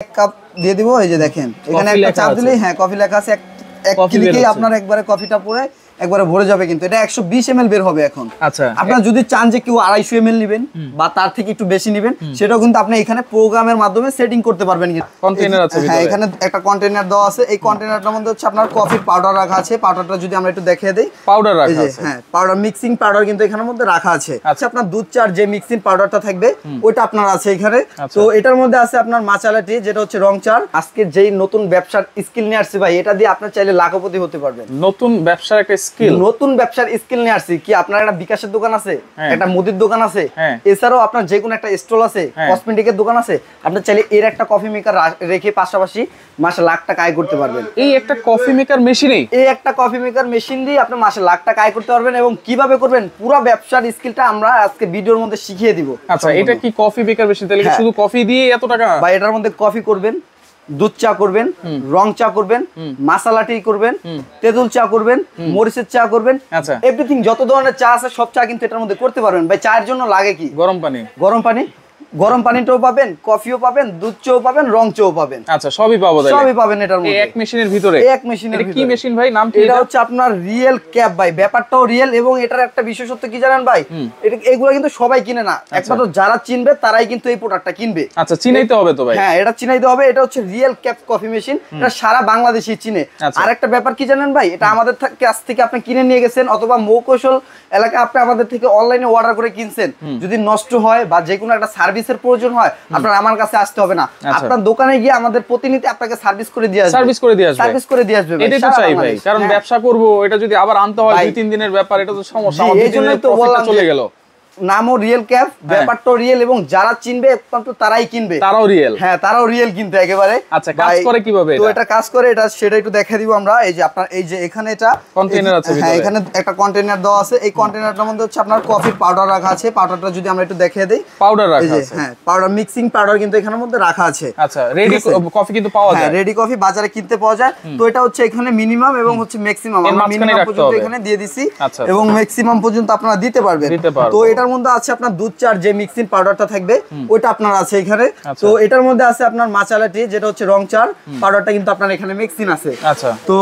এক কাপ দিয়ে দিব। এই যে দেখেন এখানে একটা চাপ দিলেই হ্যাঁ কফি লেখা আছে, এক ক্লিকেই আপনার একবারে কফিটা পুরো একবারে ভরে যাবে। কিন্তু এটা 120 ml বের হবে এখন। আচ্ছা, আপনারা যদি চান যে কেউ 250 ml নেবেন বা তার থেকে একটু বেশি নেবেন, সেটাও কিন্তু আপনি এখানে প্রোগ্রামের মাধ্যমে সেটিং করতে পারবেন। কন্টেইনার আছে ভিতরে, হ্যাঁ এখানে একটা কন্টেইনার দেওয়া আছে। এই কন্টেইনারটার মধ্যে হচ্ছে আপনার কফির পাউডার রাখা আছে। পাউডারটা যদি আমরা একটু দেখিয়ে দেই, পাউডার রাখা আছে। হ্যাঁ পাউডার, মিক্সিং পাউডার কিন্তু এখানের মধ্যে রাখা আছে। আচ্ছা, আপনার দুধ চার যে মিক্সিং পাউডারটা থাকবে ওইটা আপনার আছে এখানে। তো এটার মধ্যে আছে আপনার মাচালা টি, যেটা হচ্ছে রং চার। আজকে যেই নতুন ব্যবসার স্কিল নিয়ে আসছে ভাই, এটা দিয়ে আপনার চাইলে লাখপতি হতে পারবেন। নতুন ব্যবসার একটা স্কিল, নতুন ব্যবসার স্কিল নিয়ে আসছি। কি আপনার একটা বিকাশের দোকান আছে, একটা মুদির দোকান আছে, এছাড়াও আপনার যে কোনো একটা স্টল আছে, কসমেটিকের দোকান আছে, আপনি চাইলে এর একটা কফি মেকার রেখে পাশাপাশি মাসে লাখ টাকা আয় করতে পারবেন। এই একটা কফি মেকার মেশিনেই, এই একটা কফি মেকার মেশিন দিয়ে আপনি মাসে লাখ টাকা আয় করতে পারবেন। এবং কিভাবে করবেন পুরো ব্যবসার স্কিলটা আমরা আজকে ভিডিওর মধ্যে শিখিয়ে দিব। আচ্ছা, এটা কি কফি মেকার মেশিন? তাহলে শুধু কফি দিয়ে এত টাকা? ভাই এটার মধ্যে কফি করবেন, দুধ চা করবেন, রং চা করবেন, মাসালা টি করবেন, তেঁতুল চা করবেন, মরিচের চা করবেন, আচ্ছা এভরিথিং যত ধরনের চা আছে সব চা কিন্তু এটার মধ্যে করতে পারবেন। ভাই চায়ের জন্য লাগে কি? গরম পানি। গরম পানি, গরম পানিটাও পাবেন, কফিও পাবেন, দুধ চাও পাবেন, রং চাও পাবেন। আচ্ছা, সবই পাবো তাহলে? সবই পাবেন এটার মধ্যে, এক মেশিনের ভিতরে। এক মেশিনের ভিতরে। কি মেশিন ভাই, নাম কি? এটা হচ্ছে আপনার রিয়েল ক্যাপ ভাই। ব্যাপারটাও রিয়েল এবং এটার একটা বিশেষত্ব কি জানেন ভাই, এগুলো কিন্তু সবাই কিনে না, একমাত্র যারা চিনবে তারাই কিন্তু এই প্রোডাক্টটা কিনবে। আচ্ছা, চিনাইতে হবে তো ভাই? হ্যাঁ, এটা চিনাইতে হবে। এটা হচ্ছে রিয়েল ক্যাপ কফি মেশিন, এটা সারা বাংলাদেশে চিনে। আর একটা ব্যাপার কি জানেন ভাই, এটা আমাদের কাছ থেকে আপনি কিনে নিয়ে গেছেন অথবা মৌকৌশল এলাকায় আপনি আমাদের থেকে অনলাইনে অর্ডার করে কিনছেন, যদি নষ্ট হয় বা যে কোনো একটা সার্ভিসের প্রয়োজন হয়, আপনার আমার কাছে আসতে হবে না, আপনার দোকানে গিয়ে আমাদের প্রতিনিধি আপনাকে সার্ভিস করে দিয়ে আসবে। সার্ভিস করে দিয়ে আসবে, সার্ভিস করে দিয়ে আসবে। এটাই তো চাই ভাই, কারণ ব্যবসা করব, এটা যদি আবার আনতে হয় 2-3 দিনের ব্যাপার, এটা তো সমস্যা। আমার এইজন্যই তো বললাম চলে গেল। নামও রিয়েল ক্যাপ, ব্যাপারটাও রিয়েল এবং যারা চিনবে একমাত্র তারাই কিনবে। তারাও রিয়েল? হ্যাঁ, তারাও রিয়েল কিনতে একেবারে। আচ্ছা, কাজ করে কিভাবে? তো এটা কাজ করে, এটা সেটা একটু দেখিয়ে দিব আমরা। এই যে আপনার এই যে এখানে এটা কন্টেইনার আছে ভিতরে, হ্যাঁ এখানে একটা কন্টেইনার দেওয়া আছে। এই কন্টেইনারটার মধ্যে হচ্ছে আপনার কফির পাউডার রাখা আছে। পাউডারটা যদি আমরা একটু দেখিয়ে দেই, পাউডার রাখা আছে। হ্যাঁ, পাউডার, মিক্সিং পাউডার কিন্তু এখানের মধ্যে রাখা আছে। আচ্ছা, রেডি কফি কিন্তু পাওয়া যায়? হ্যাঁ, রেডি কফি বাজারে কিনতে পাওয়া যায়। তো এটা হচ্ছে এখানে মিনিমাম এবং হচ্ছে ম্যাক্সিমাম, আমরা মিনিমাম পর্যন্ত এখানে দিয়ে দিছি এবং ম্যাক্সিমাম পর্যন্ত আপনারা দিতে পারবেন। তো এটার মধ্যে আছে আপনার দুধ চার যে মিক্সিং পাউডারটা থাকবে ওইটা আপনার আছে এখানে। তো এটার মধ্যে আছে আপনার মাচালা টি, যেটা হচ্ছে রং চার পাউডারটা কিন্তু আপনার এখানে মিক্সিং আছে। আচ্ছা, তো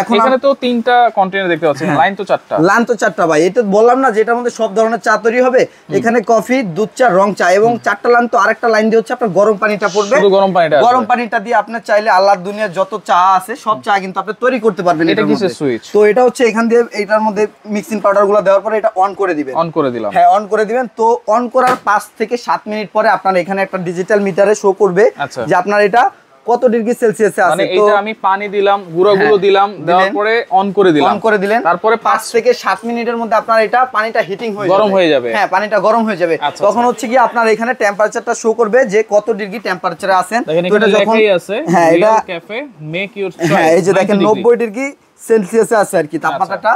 এখন এখানে তো 3টা কন্টেইনার দেখতে পাচ্ছি, লাইন তো 4টা। লাইন তো 4টা ভাই, এটা বললাম না যে এটার মধ্যে সব ধরনের চা তৈরি হবে। এখানে কফি, দুধ চা, রং চা এবং 4টা লাইন। তো আরেকটা লাইন দিয়ে হচ্ছে আপনার গরম পানিটা পড়বে। শুধু গরম পানিটা? গরম পানিটা দিয়ে আপনি চাইলে আল্লাহর দুনিয়ার যত চা আছে সব চা কিন্তু আপনি তৈরি করতে পারবেন। এটা কিসের সুইচ? তো এটা হচ্ছে এখান দিয়ে এটার মধ্যে মিক্সিং পাউডারগুলো দেওয়ার পরে এটা অন করে দিবেন। অন করে দিলাম? হ্যাঁ, অন করে দিবেন। তো অন করার 5 থেকে 7 মিনিট পরে আপনার এখানে একটা ডিজিটাল মিটারে শো করবে যে আপনার এটা কত ডিগ্রি সেলসিয়াসে আছে। মানে এটা আমি পানি দিলাম, গুঁড়ো দিলাম, দেওয়ার পরে অন করে দিলাম, অন করে দিলেন, তারপরে 5 থেকে 7 মিনিটের মধ্যে আপনার এটা পানিটা হিটিং হয়ে যাবে, গরম হয়ে যাবে। হ্যাঁ, পানিটা গরম হয়ে যাবে। তখন হচ্ছে কি আপনার এখানে টেম্পারেচারটা শো করবে যে কত ডিগ্রি টেম্পারেচারে আছেন। তো এটা লেখাই আছে real cafe make your choice. হ্যাঁ, এই যে দেখেন 90 ডিগ্রি সেলসিয়াসে আছে আর কি তাপমাত্রাটা।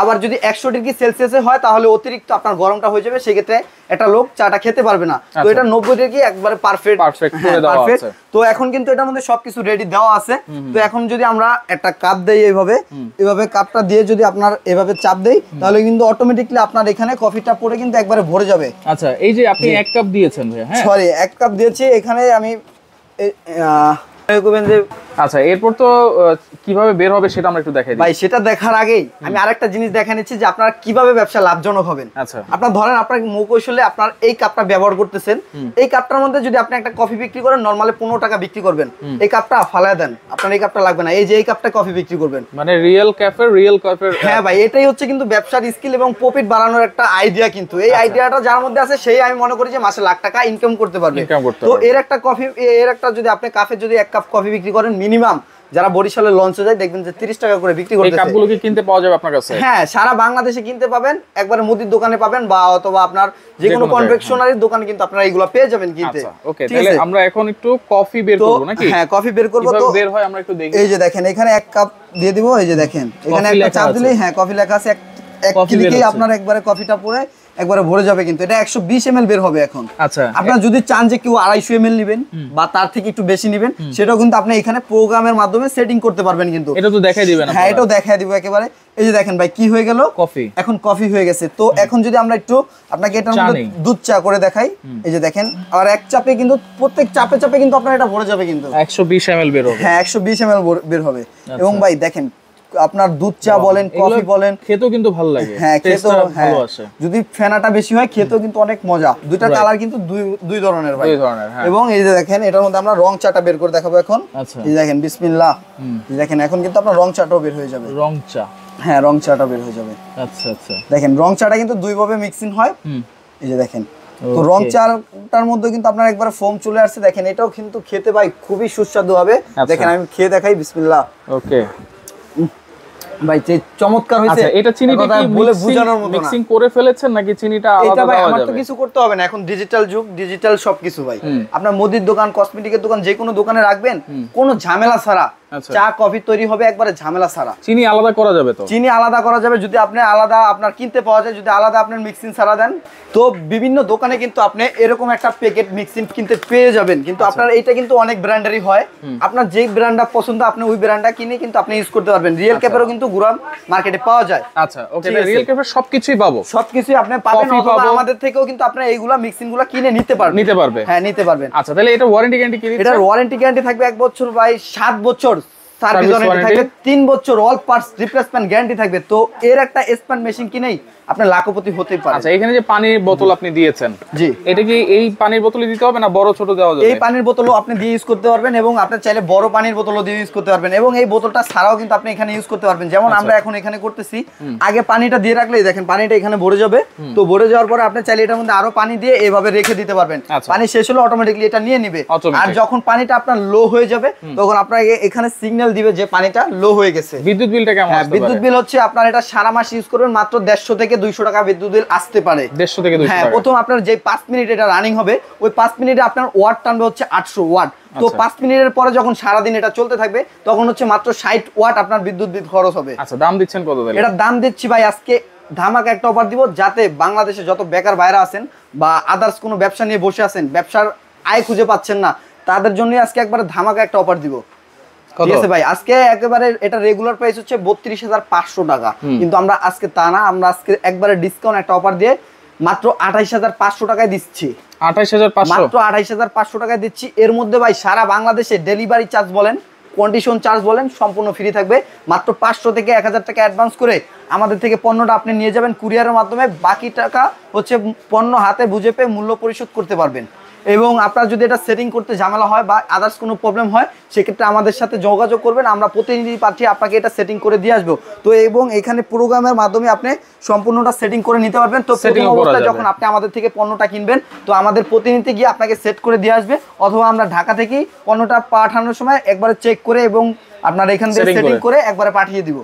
আবার যদি 100 ডিগ্রি সেলসিয়াসে হয় তাহলে অতিরিক্ত আপনার গরমটা হয়ে যাবে, সেক্ষেত্রে একটা লোক চাটা খেতে পারবে না। তো এটা 90 ডিগ্রি একবারে পারফেক্ট করে দেওয়া আছে। তো এখন কিন্তু এটার মধ্যে সবকিছু রেডি দেওয়া আছে। তো এখন যদি আমরা একটা কাপ দেই এইভাবে কাপটা দিয়ে যদি আপনার এভাবে চাপ দেই, তাহলে কিন্তু অটোমেটিক্যালি আপনার এখানে কফিটা পড়ে কিন্তু একবারে ভরে যাবে। আচ্ছা, এই যে আপনি 1 কাপ দিয়েছেন ভাই? হ্যাঁ, সরি, 1 কাপ দিয়েছি এখানে আমি। আচ্ছা, এরপর তো কিভাবে বের হবে সেটা আমরা একটু দেখাই দিই ভাই। সেটা দেখার আগেই আমি আরেকটা জিনিস দেখা নিচ্ছি যে আপনারা কিভাবে ব্যবসা লাভজনক হবেন। আচ্ছা, আপনার ধরেন আপনার মৌকৌশলে আপনার এই কাপটা ব্যবহার করতেছেন, এই কাপটার মধ্যে যদি আপনি একটা কফি বিক্রি করেন, নরমালি 15 টাকা বিক্রি করবেন, এই কাপটা ফালায় দেন, আপনার এই কাপটা লাগবে না, এই যে এই কাপটা কফি বিক্রি করবেন। মানে রিয়েল ক্যাফে। হ্যাঁ ভাই, এটাই হচ্ছে কিন্তু ব্যবসার স্কিল এবং প্রফিট বাড়ানোর একটা আইডিয়া। কিন্তু এই আইডিয়াটা যার মধ্যে আছে সেই আমি মনে করি যে মাসে লাখ টাকা ইনকাম করতে পারবে। তো এর একটা যদি আপনি কাপে যদি 1 কাপ কফি বিক্রি করেন, মিনিমাম যারা বরিশালে লঞ্চে যায় দেখবেন যে 30 টাকা করে বিক্রি করতেছে। এই কাপগুলো কি কিনতে পাওয়া যাবে আপনার কাছে? হ্যাঁ, সারা বাংলাদেশে কিনতে পাবেন, একবারে মুদির দোকানে পাবেন বা অথবা আপনার যে কোনো কনভেকশনারির দোকানে কিন্তু আপনারা এগুলো পেয়ে যাবেন কিনতে। ওকে, তাহলে আমরা এখন একটু কফি বের করব নাকি? হ্যাঁ, কফি বের করব। তো বের হয় আমরা একটু দেখি। এই যে দেখেন এখানে 1 কাপ দিয়ে দিব। এই যে দেখেন এখানে একটা চাপ দিলেই হ্যাঁ কফি লেখা আছে, এক ক্লিকেই আপনার একবারে কফিটা পুরো একবারে ভরে যাবে কিন্তু এটা 120 ml বের হবে এখন। আচ্ছা, আপনারা যদি চান যে কেউ 250 ml নেবেন বা তার থেকে একটু বেশি নেবেন, সেটাও কিন্তু আপনি এখানে প্রোগ্রামের মাধ্যমে সেটিং করতে পারবেন কিন্তু। এটা তো দেখাই দিবেন? হ্যাঁ, এটাও দেখাই দিব একেবারে। এই যে দেখেন ভাই কি হয়ে গেল, কফি, এখন কফি হয়ে গেছে। তো এখন যদি আমরা একটু আপনাকে এটার মধ্যে দুধ চা করে দেখাই, এই যে দেখেন, আর এক চাপে কিন্তু প্রত্যেক চাপে চাপে কিন্তু আপনার এটা ভরে যাবে কিন্তু 120 ml বের হবে। হ্যাঁ, 120 ml বের হবে। এবং ভাই দেখেন আপনার দুধ চা বলেন, কফি বলেন, খেতেও কিন্তু ভালো লাগে। হ্যাঁ, খেতেও ভালো আসে। যদি ফেনাটা বেশি হয় খেতেও কিন্তু অনেক মজা। দুইটা কালার কিন্তু দুই ধরনের ভাই। দুই ধরনের, হ্যাঁ। এবং এই যে দেখেন এটার মধ্যে আমরা রং চাটা বের করে দেখাবো এখন। আচ্ছা, এই দেখেন বিসমিল্লাহ, এই দেখেন এখন কিন্তু আপনার রং চাটাও বের হয়ে যাবে। রং চা, হ্যাঁ, রং চাটা বের হয়ে যাবে। আচ্ছা আচ্ছা, দেখেন রং চাটা কিন্তু দুই ভাবে মিক্সিং হয়। এই যে দেখেন, তো রং চাটার মধ্যে কিন্তু আপনার একবার ফোম চলে আসছে। দেখেন এটাও কিন্তু খেতে ভাই খুবই সুস্বাদু হবে। দেখেন আমি খেয়ে দেখাই, বিসমিল্লাহ। ওকে ভাই যে চমৎকার হয়েছে। আচ্ছা, এটা চিনিটা কি বলে বোঝানোর মতো না। মিক্সিং করে ফেলেছেন নাকি চিনিটা আলাদা এটা ভাই দেওয়া আমার যাবে? তো কিছু করতে হবে না, এখন ডিজিটাল যুগ, ডিজিটাল সবকিছু ভাই। আপনার মুদির দোকান, কসমেটিকের দোকান, যে কোনো দোকানে রাখবেন, কোনো ঝামেলা ছাড়া চা কফি তৈরি হবে একবারে ঝামেলা ছাড়া। চিনি আলাদা করা যাবে তো? চিনি আলাদা করা যাবে যদি আপনি আলাদা আপনার কিনতে পাওয়া যায়, যদি আলাদা আপনার মিক্সিং ছাড়া দেন। তো বিভিন্ন দোকানে কিন্তু আপনি এরকম একটা প্যাকেট মিক্সিং কিনতে পেয়ে যাবেন, কিন্তু আপনার এটা কিন্তু অনেক ব্র্যান্ডেরই হয়। আপনার যে ব্র্যান্ডটা পছন্দ আপনি ওই ব্র্যান্ডটা কিনে কিন্তু আপনি ইউজ করতে পারবেন। রিয়েল ক্যাপেরও কিন্তু গুড়া মার্কেটে পাওয়া যায়। আচ্ছা, ওকে, রিয়েল ক্যাপের সবকিছুই পাবো? সবকিছুই আপনি পাবেন, অথবা আমাদের থেকেও কিন্তু আপনি এইগুলা মিক্সিং গুলা কিনে নিতে পারবেন। নিতে পারবে? হ্যাঁ, নিতে পারবেন। আচ্ছা, তাহলে এটা ওয়ারেন্টি গ্যারান্টি কি দিচ্ছে? এটার ওয়ারেন্টি গ্যারান্টি থাকবে 1 বছর ভাই, 7 বছর সার্ভিস ওয়ারেন্টি থাকবে, 3 বছর অল পার্টস রিপ্লেসমেন্ট গ্যারান্টি থাকবে। তো এর একটা স্প্যান মেশিন কিনেই আপনি লাখপতি হতে পারেন। আচ্ছা, এখানে যে পানির বোতল আপনি দিয়েছেন, জি, এটা কি এই পানির বোতলে দিতে হবে না বড় ছোট দেওয়া যাবে? এই পানির বোতলও আপনি দিয়ে ইউজ করতে পারবেন, এবং আপনি চাইলে বড় পানির বোতলও দিয়ে ইউজ করতে পারবেন, এবং এই বোতলটা ছাড়াও কিন্তু আপনি এখানে ইউজ করতে পারবেন। যেমন আমরা এখন এখানে করতেছি, আগে পানিটা দিয়ে রাখলেই দেখেন পানিটা এখানে ভরে যাবে। তো ভরে যাওয়ার পরে আপনি চাইলে এটার মধ্যে আরো পানি দিয়ে এভাবে রেখে দিতে পারবেন। পানি শেষ হলে অটোমেটিক্যালি এটা নিয়ে নিবে। আর যখন পানিটা আপনার লো হয়ে যাবে, তখন আপনাকে এখানে সিগন্যাল দিবে যে পানিটা লো হয়ে গেছে। বিদ্যুৎ বিলটা কেমন আসতে পারে? বিদ্যুৎ বিল হচ্ছে আপনার এটা সারা মাস ইউজ করবেন মাত্র 150 থেকে 200 টাকা বিদ্যুৎ বিল আসতে পারে। 150 থেকে 200 হ্যাঁ, টাকা। প্রথম আপনার যে 5 মিনিট এটা রানিং হবে, ওই 5 মিনিটে আপনার ওয়াট টানবে হচ্ছে 800 ওয়াট। তো 5 মিনিটের পরে যখন সারা দিন এটা চলতে থাকবে, তখন হচ্ছে মাত্র 60 ওয়াট আপনার বিদ্যুৎ বিল খরচ হবে। আচ্ছা, দাম দিচ্ছেন কত তাহলে? এটার দাম দিচ্ছি ভাই আজকে ধামাকা একটা অফার দিব, যাতে বাংলাদেশে যত বেকার ভাইরা আছেন বা আদার্স কোনো ব্যবসা নিয়ে বসে আছেন, ব্যবসার আয় খুঁজে পাচ্ছেন না, তাদের জন্য আজকে একবারে ধামাকা একটা অফার দিব। ঠিক আছে ভাই, আজকে একেবারে এটা রেগুলার প্রাইস হচ্ছে 32,500 টাকা, কিন্তু আমরা আজকে তা না, আমরা আজকে একবারে ডিসকাউন্ট একটা অফার দিয়ে মাত্র 28,500 টাকায় দিচ্ছি। 28,500? মাত্র 28,500 টাকায় দিচ্ছি। এর মধ্যে ভাই সারা বাংলাদেশে ডেলিভারি চার্জ বলেন, কন্ডিশন চার্জ বলেন, সম্পূর্ণ ফ্রি থাকবে। মাত্র 500 থেকে 1000 টাকা অ্যাডভান্স করে আমাদের থেকে পণ্যটা আপনি নিয়ে যাবেন কুরিয়ারের মাধ্যমে, বাকি টাকা হচ্ছে পণ্য হাতে বুঝে পেয়ে মূল্য পরিশোধ করতে পারবেন। এবং আপনার যদি এটা সেটিং করতে ঝামেলা হয় বা আদার্স কোনো প্রবলেম হয়, সেক্ষেত্রে আমাদের সাথে যোগাযোগ করবেন, আমরা প্রতিনিধি পাঠিয়ে আপনাকে এটা সেটিং করে দিয়ে আসবো। তো এবং এখানে প্রোগ্রামের মাধ্যমে আপনি সম্পূর্ণটা সেটিং করে নিতে পারবেন। তো প্রথম অবস্থায় যখন আপনি আমাদের থেকে পণ্যটা কিনবেন, তো আমাদের প্রতিনিধি গিয়ে আপনাকে সেট করে দিয়ে আসবে, অথবা আমরা ঢাকা থেকেই পণ্যটা পাঠানোর সময় একবারে চেক করে এবং আপনার এখান থেকে সেটিং করে একবারে পাঠিয়ে দিব।